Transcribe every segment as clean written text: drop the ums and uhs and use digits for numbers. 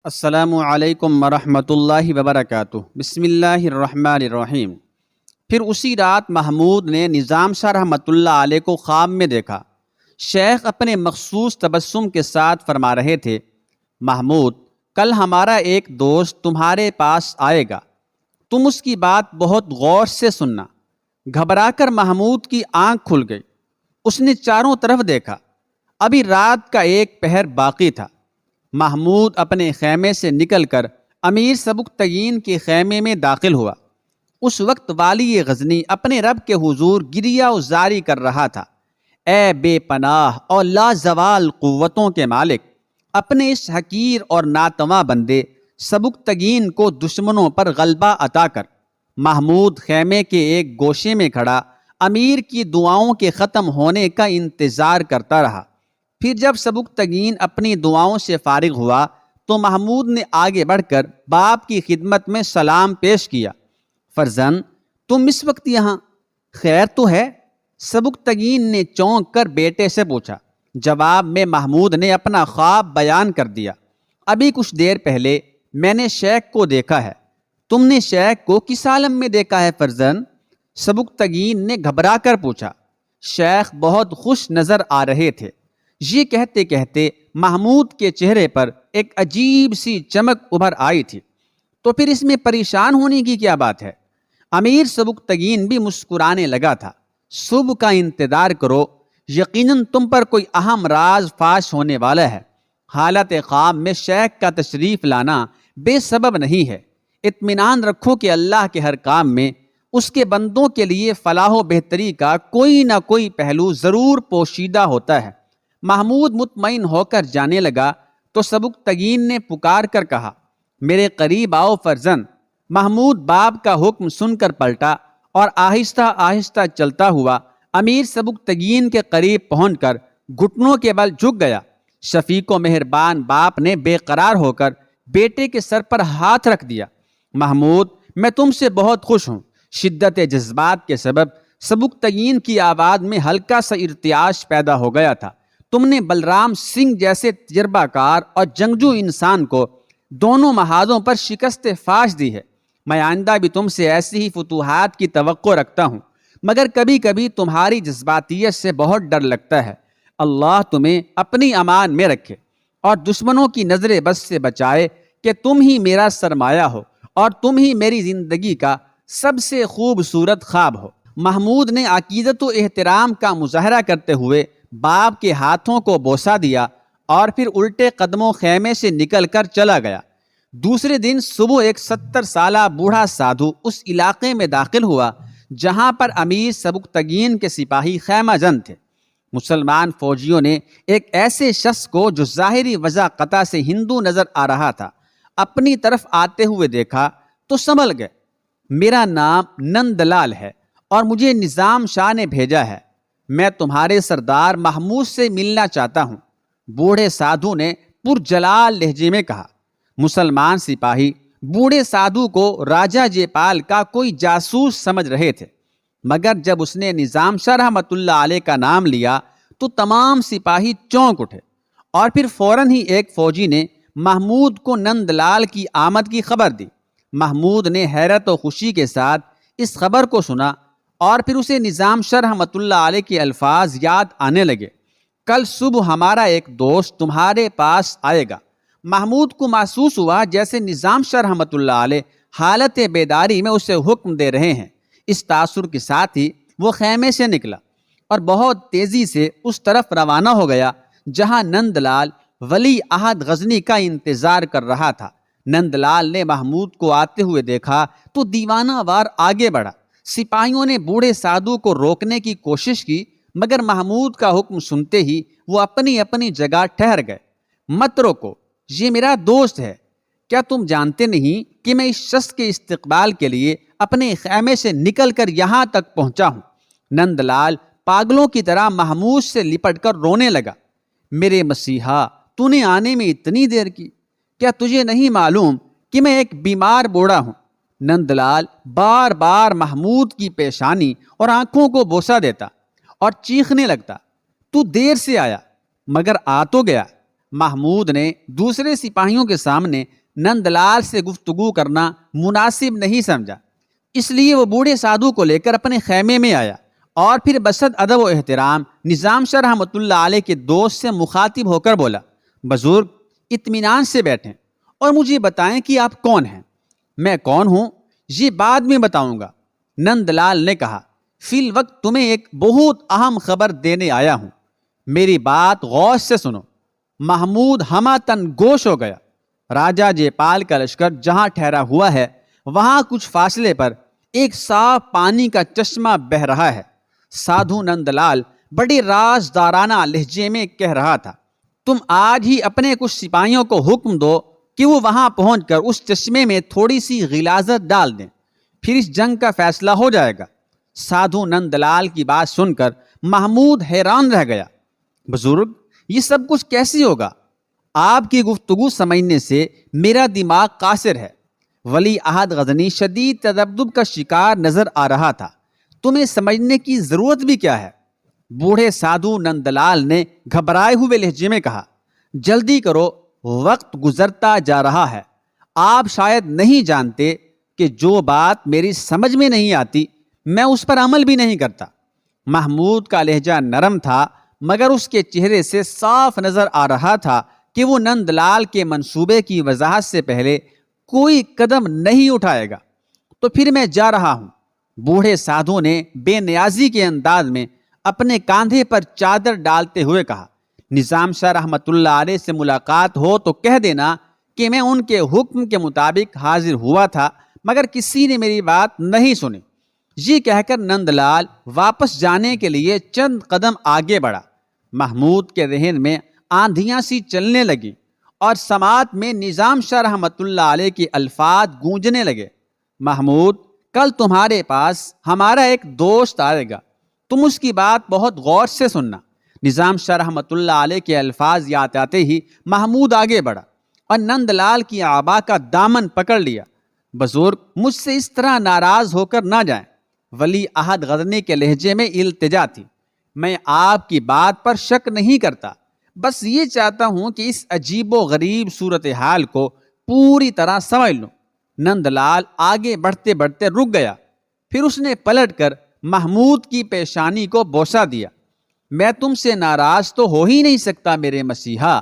السلام علیکم ورحمۃ اللہ وبرکاتہ۔ بسم اللہ الرحمن الرحیم۔ پھر اسی رات محمود نے نظام شاہ رحمۃ اللہ علیہ کو خواب میں دیکھا۔ شیخ اپنے مخصوص تبسم کے ساتھ فرما رہے تھے، محمود، کل ہمارا ایک دوست تمہارے پاس آئے گا، تم اس کی بات بہت غور سے سننا۔ گھبرا کر محمود کی آنکھ کھل گئی۔ اس نے چاروں طرف دیکھا۔ ابھی رات کا ایک پہر باقی تھا۔ محمود اپنے خیمے سے نکل کر امیر سبکتگین کے خیمے میں داخل ہوا۔ اس وقت والی غزنی اپنے رب کے حضور گریہ وزاری کر رہا تھا، اے بے پناہ اور لازوال قوتوں کے مالک، اپنے اس حقیر اور ناتواں بندے سبکتگین کو دشمنوں پر غلبہ عطا کر۔ محمود خیمے کے ایک گوشے میں کھڑا امیر کی دعاؤں کے ختم ہونے کا انتظار کرتا رہا۔ پھر جب سبکتگین اپنی دعاؤں سے فارغ ہوا تو محمود نے آگے بڑھ کر باپ کی خدمت میں سلام پیش کیا۔ فرزند، تم اس وقت یہاں، خیر تو ہے؟ سبکتگین نے چونک کر بیٹے سے پوچھا۔ جواب میں محمود نے اپنا خواب بیان کر دیا۔ ابھی کچھ دیر پہلے میں نے شیخ کو دیکھا ہے۔ تم نے شیخ کو کس عالم میں دیکھا ہے فرزند؟ سبکتگین نے گھبرا کر پوچھا۔ شیخ بہت خوش نظر آ رہے تھے۔ یہ کہتے کہتے محمود کے چہرے پر ایک عجیب سی چمک ابھر آئی تھی۔ تو پھر اس میں پریشان ہونے کی کیا بات ہے؟ امیر سبکتگین بھی مسکرانے لگا تھا۔ صبح کا انتظار کرو، یقیناً تم پر کوئی اہم راز فاش ہونے والا ہے۔ حالت خواب میں شیخ کا تشریف لانا بے سبب نہیں ہے۔ اطمینان رکھو کہ اللہ کے ہر کام میں اس کے بندوں کے لیے فلاح و بہتری کا کوئی نہ کوئی پہلو ضرور پوشیدہ ہوتا ہے۔ محمود مطمئن ہو کر جانے لگا تو سبکتگین نے پکار کر کہا، میرے قریب آؤ فرزند۔ محمود باپ کا حکم سن کر پلٹا اور آہستہ آہستہ چلتا ہوا امیر سبکتگین کے قریب پہنچ کر گھٹنوں کے بل جھک گیا۔ شفیق و مہربان باپ نے بے قرار ہو کر بیٹے کے سر پر ہاتھ رکھ دیا۔ محمود، میں تم سے بہت خوش ہوں۔ شدت جذبات کے سبب سبکتگین کی آواز میں ہلکا سا ارتعاش پیدا ہو گیا تھا۔ تم نے بلرام سنگھ جیسے تجربہ کار اور جنگجو انسان کو دونوں محاذوں پر شکست فاش دی ہے۔ میں آئندہ بھی تم سے ایسی ہی فتوحات کی توقع رکھتا ہوں، مگر کبھی کبھی تمہاری جذباتیت سے بہت ڈر لگتا ہے۔ اللہ تمہیں اپنی امان میں رکھے اور دشمنوں کی نظر بد سے بچائے کہ تم ہی میرا سرمایہ ہو اور تم ہی میری زندگی کا سب سے خوبصورت خواب ہو۔ محمود نے عقیدت و احترام کا مظاہرہ کرتے ہوئے باپ کے ہاتھوں کو بوسہ دیا اور پھر الٹے قدموں خیمے سے نکل کر چلا گیا۔ دوسرے دن صبح ایک 70 سالہ بوڑھا سادھو اس علاقے میں داخل ہوا جہاں پر امیر سبکتگین کے سپاہی خیمہ جن تھے۔ مسلمان فوجیوں نے ایک ایسے شخص کو جو ظاہری وضاحت سے ہندو نظر آ رہا تھا اپنی طرف آتے ہوئے دیکھا تو سنبھل گئے۔ میرا نام نند لال ہے اور مجھے نظام شاہ نے بھیجا ہے۔ میں تمہارے سردار محمود سے ملنا چاہتا ہوں، بوڑھے سادھو نے پرجلال لہجے میں کہا۔ مسلمان سپاہی بوڑھے سادھو کو راجہ جے پال کا کوئی جاسوس سمجھ رہے تھے، مگر جب اس نے نظام شاہ رحمۃ اللہ علیہ کا نام لیا تو تمام سپاہی چونک اٹھے اور پھر فوراً ہی ایک فوجی نے محمود کو نند لال کی آمد کی خبر دی۔ محمود نے حیرت و خوشی کے ساتھ اس خبر کو سنا اور پھر اسے نظام شاہ رحمۃ اللہ علیہ کے الفاظ یاد آنے لگے، کل صبح ہمارا ایک دوست تمہارے پاس آئے گا۔ محمود کو محسوس ہوا جیسے نظام شاہ رحمۃ اللہ علیہ حالت بیداری میں اسے حکم دے رہے ہیں۔ اس تاثر کے ساتھ ہی وہ خیمے سے نکلا اور بہت تیزی سے اس طرف روانہ ہو گیا جہاں نند لال ولی عہد غزنی کا انتظار کر رہا تھا۔ نند لال نے محمود کو آتے ہوئے دیکھا تو دیوانہ وار آگے بڑھا۔ سپاہیوں نے بوڑھے سادھو کو روکنے کی کوشش کی، مگر محمود کا حکم سنتے ہی وہ اپنی اپنی جگہ ٹھہر گئے۔ مت روکو، یہ میرا دوست ہے۔ کیا تم جانتے نہیں کہ میں اس شخص کے استقبال کے لیے اپنے خیمے سے نکل کر یہاں تک پہنچا ہوں؟ نند لال پاگلوں کی طرح محمود سے لپٹ کر رونے لگا۔ میرے مسیحا، تو نے آنے میں اتنی دیر کی؟ کیا تجھے نہیں معلوم کہ میں ایک بیمار بوڑھا ہوں؟ نند لال بار بار محمود کی پیشانی اور آنکھوں کو بوسہ دیتا اور چیخنے لگتا۔ تو دیر سے آیا، مگر آ تو گیا۔ محمود نے دوسرے سپاہیوں کے سامنے نند لال سے گفتگو کرنا مناسب نہیں سمجھا، اس لیے وہ بوڑھے سادھو کو لے کر اپنے خیمے میں آیا اور پھر بصد ادب و احترام نظام شاہ رحمۃ اللہ علیہ کے دوست سے مخاطب ہو کر بولا، بزرگ اطمینان سے بیٹھیں اور مجھے بتائیں کہ آپ کون ہیں۔ میں کون ہوں یہ بعد میں بتاؤں گا، نند لال نے کہا، فی الوقت تمہیں ایک بہت اہم خبر دینے آیا ہوں، میری بات غور سے سنو۔ محمود ہماتن گوش ہو گیا۔ راجہ جے پال کا لشکر جہاں ٹھہرا ہوا ہے وہاں کچھ فاصلے پر ایک صاف پانی کا چشمہ بہہ رہا ہے۔ سادھو نند لال بڑی رازدارانہ لہجے میں کہہ رہا تھا، تم آج ہی اپنے کچھ سپاہیوں کو حکم دو کہ وہ وہاں پہنچ کر اس چشمے میں تھوڑی سی غلاظت ڈال دیں، پھر اس جنگ کا فیصلہ ہو جائے گا۔ سادھو نند لال کی بات سن کر محمود حیران رہ گیا، بزرگ یہ سب کچھ کیسے ہوگا؟ آپ کی گفتگو سمجھنے سے میرا دماغ قاصر ہے۔ ولی عہد غزنی شدید تذبذب کا شکار نظر آ رہا تھا، تمہیں سمجھنے کی ضرورت بھی کیا ہے؟ بوڑھے سادھو نند لال نے گھبرائے ہوئے لہجے میں کہا، جلدی کرو، وقت گزرتا جا رہا ہے۔ آپ شاید نہیں جانتے کہ جو بات میری سمجھ میں نہیں آتی میں اس پر عمل بھی نہیں کرتا۔ محمود کا لہجہ نرم تھا مگر اس کے چہرے سے صاف نظر آ رہا تھا کہ وہ نند لال کے منصوبے کی وضاحت سے پہلے کوئی قدم نہیں اٹھائے گا۔ تو پھر میں جا رہا ہوں، بوڑھے سادھو نے بے نیازی کے انداز میں اپنے کاندھے پر چادر ڈالتے ہوئے کہا، نظام شاہ رحمۃ اللہ علیہ سے ملاقات ہو تو کہہ دینا کہ میں ان کے حکم کے مطابق حاضر ہوا تھا مگر کسی نے میری بات نہیں سنی۔ یہ کہہ کر نند لال واپس جانے کے لیے چند قدم آگے بڑھا۔ محمود کے ذہن میں آندھیاں سی چلنے لگی اور سماعت میں نظام شاہ رحمۃ اللہ علیہ کے الفاظ گونجنے لگے، محمود کل تمہارے پاس ہمارا ایک دوست آئے گا، تم اس کی بات بہت غور سے سننا۔ نظام شاہ رحمۃ اللہ علیہ کے الفاظ یاد آتے ہی محمود آگے بڑھا اور نند لال کی آبا کا دامن پکڑ لیا، بزرگ مجھ سے اس طرح ناراض ہو کر نہ جائیں۔ ولی عہد غزنی کے لہجے میں التجا تھی، میں آپ کی بات پر شک نہیں کرتا، بس یہ چاہتا ہوں کہ اس عجیب و غریب صورتحال کو پوری طرح سمجھ لوں۔ نند لال آگے بڑھتے بڑھتے رک گیا، پھر اس نے پلٹ کر محمود کی پیشانی کو بوسہ دیا۔ میں تم سے ناراض تو ہو ہی نہیں سکتا میرے مسیحا۔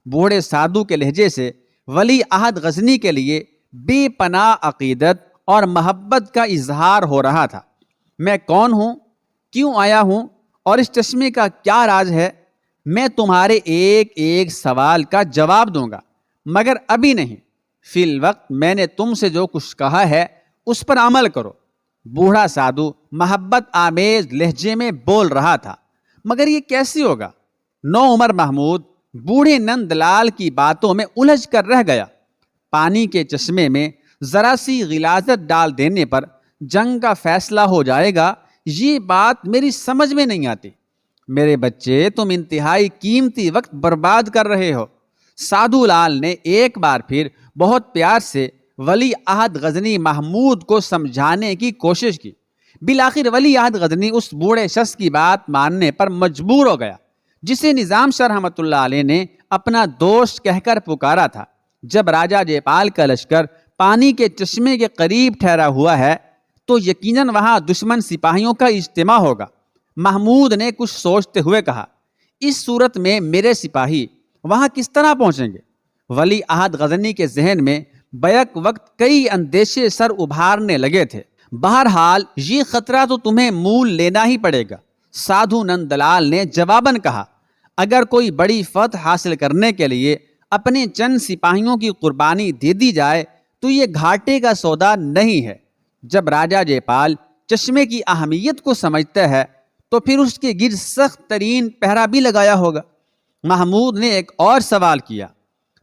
بوڑھے سادھو کے لہجے سے ولی عہد غزنی کے لیے بے پناہ عقیدت اور محبت کا اظہار ہو رہا تھا۔ میں کون ہوں، کیوں آیا ہوں اور اس چشمے کا کیا راز ہے؟ میں تمہارے ایک ایک سوال کا جواب دوں گا مگر ابھی نہیں، فی الوقت میں نے تم سے جو کچھ کہا ہے اس پر عمل کرو۔ بوڑھا سادھو محبت آمیز لہجے میں بول رہا تھا، مگر یہ کیسے ہوگا؟ نو عمر محمود بوڑھے نند لال کی باتوں میں الجھ کر رہ گیا۔ پانی کے چشمے میں ذرا سی غلاظت ڈال دینے پر جنگ کا فیصلہ ہو جائے گا، یہ بات میری سمجھ میں نہیں آتی۔ میرے بچے تم انتہائی قیمتی وقت برباد کر رہے ہو۔ سادھو لال نے ایک بار پھر بہت پیار سے ولی عہد غزنی محمود کو سمجھانے کی کوشش کی۔ بالآخر ولی عہد غزنی اس بوڑھے شخص کی بات ماننے پر مجبور ہو گیا جسے نظام شاہ رحمۃ اللہ علیہ نے اپنا دوست کہہ کر پکارا تھا۔ جب راجہ جے پال کا لشکر پانی کے چشمے کے قریب ٹھہرا ہوا ہے تو یقیناً وہاں دشمن سپاہیوں کا اجتماع ہوگا۔ محمود نے کچھ سوچتے ہوئے کہا، اس صورت میں میرے سپاہی وہاں کس طرح پہنچیں گے؟ ولی عہد غزنی کے ذہن میں بیک وقت کئی اندیشے سر ابھارنے لگے تھے۔ بہرحال یہ خطرہ تو تمہیں مول لینا ہی پڑے گا، سادھو نند لال نے جواباً کہا، اگر کوئی بڑی فتح حاصل کرنے کے لیے اپنے چند سپاہیوں کی قربانی دے دی جائے تو یہ گھاٹے کا سودا نہیں ہے۔ جب راجہ جے پال چشمے کی اہمیت کو سمجھتا ہے تو پھر اس کے گرد سخت ترین پہرا بھی لگایا ہوگا۔ محمود نے ایک اور سوال کیا،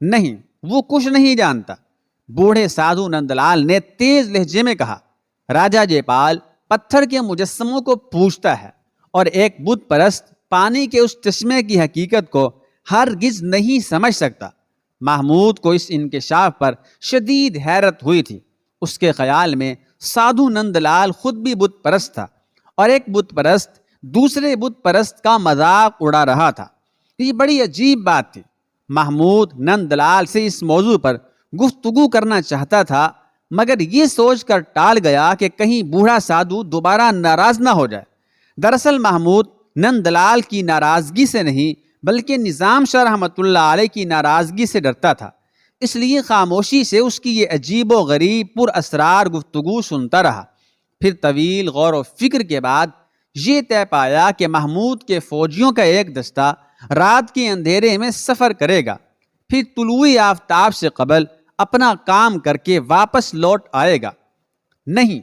نہیں وہ کچھ نہیں جانتا۔ بوڑھے سادھو نند لال نے تیز لہجے میں کہا، راجہ جے پال پتھر کے مجسموں کو پوجتا ہے اور ایک بت پرست پانی کے اس چشمے کی حقیقت کو ہرگز نہیں سمجھ سکتا۔ محمود کو اس انکشاف پر شدید حیرت ہوئی تھی۔ اس کے خیال میں سادھو نند لال خود بھی بت پرست تھا اور ایک بت پرست دوسرے بت پرست کا مذاق اڑا رہا تھا۔ یہ بڑی عجیب بات تھی۔ محمود نند لال سے اس موضوع پر گفتگو کرنا چاہتا تھا، مگر یہ سوچ کر ٹال گیا کہ کہیں بوڑھا سادھو دوبارہ ناراض نہ ہو جائے۔ دراصل محمود نند لال کی ناراضگی سے نہیں بلکہ نظام شاہ رحمۃ اللہ علیہ کی ناراضگی سے ڈرتا تھا، اس لیے خاموشی سے اس کی یہ عجیب و غریب پر اسرار گفتگو سنتا رہا۔ پھر طویل غور و فکر کے بعد یہ طے پایا کہ محمود کے فوجیوں کا ایک دستہ رات کے اندھیرے میں سفر کرے گا، پھر طلوع آفتاب سے قبل اپنا کام کر کے واپس لوٹ آئے گا۔ نہیں،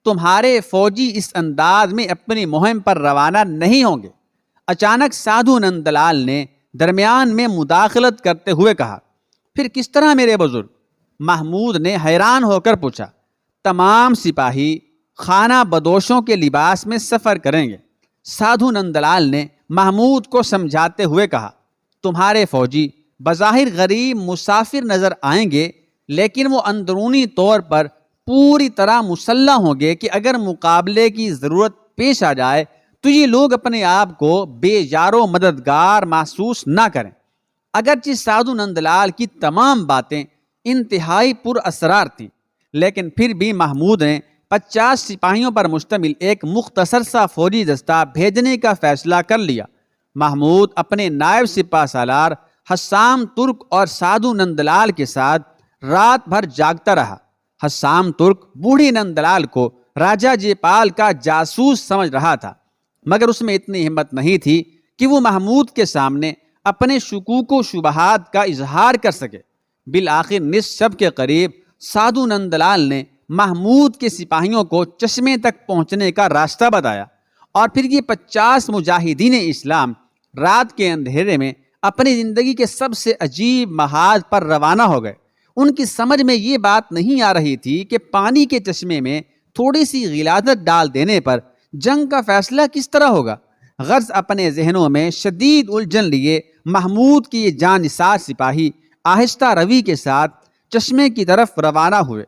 تمہارے فوجی اس انداز میں اپنی مہم پر روانہ نہیں ہوں گے، اچانک سادھو نند لال نے درمیان میں مداخلت کرتے ہوئے کہا۔ پھر کس طرح میرے بزرگ؟ محمود نے حیران ہو کر پوچھا۔ تمام سپاہی خانہ بدوشوں کے لباس میں سفر کریں گے، سادھو نند لال نے محمود کو سمجھاتے ہوئے کہا۔ تمہارے فوجی بظاہر غریب مسافر نظر آئیں گے، لیکن وہ اندرونی طور پر پوری طرح مسلح ہوں گے کہ اگر مقابلے کی ضرورت پیش آ جائے تو یہ لوگ اپنے آپ کو بے یار و مددگار محسوس نہ کریں۔ اگرچہ سادھو نند لال کی تمام باتیں انتہائی پر اسرار تھیں، لیکن پھر بھی محمود نے 50 سپاہیوں پر مشتمل ایک مختصر سا فوجی دستہ بھیجنے کا فیصلہ کر لیا۔ محمود اپنے نائب سپہ سالار حسام ترک اور سادھو نند لال کے ساتھ رات بھر جاگتا رہا۔ حسام ترک بوڑھی نند لال کو راجہ جے پال کا جاسوس سمجھ رہا تھا، مگر اس میں اتنی ہمت نہیں تھی کہ وہ محمود کے سامنے اپنے شکوک و شبہات کا اظہار کر سکے۔ بالآخر نصف شب کے قریب سادھو نند لال نے محمود کے سپاہیوں کو چشمے تک پہنچنے کا راستہ بتایا، اور پھر یہ 50 مجاہدین اسلام رات کے اندھیرے میں اپنی زندگی کے سب سے عجیب محاذ پر روانہ ہو گئے۔ ان کی سمجھ میں یہ بات نہیں آ رہی تھی کہ پانی کے چشمے میں تھوڑی سی غلاظت ڈال دینے پر جنگ کا فیصلہ کس طرح ہوگا۔ غرض اپنے ذہنوں میں شدید الجھن لیے محمود کی یہ جانثار سپاہی آہستہ روی کے ساتھ چشمے کی طرف روانہ ہوئے۔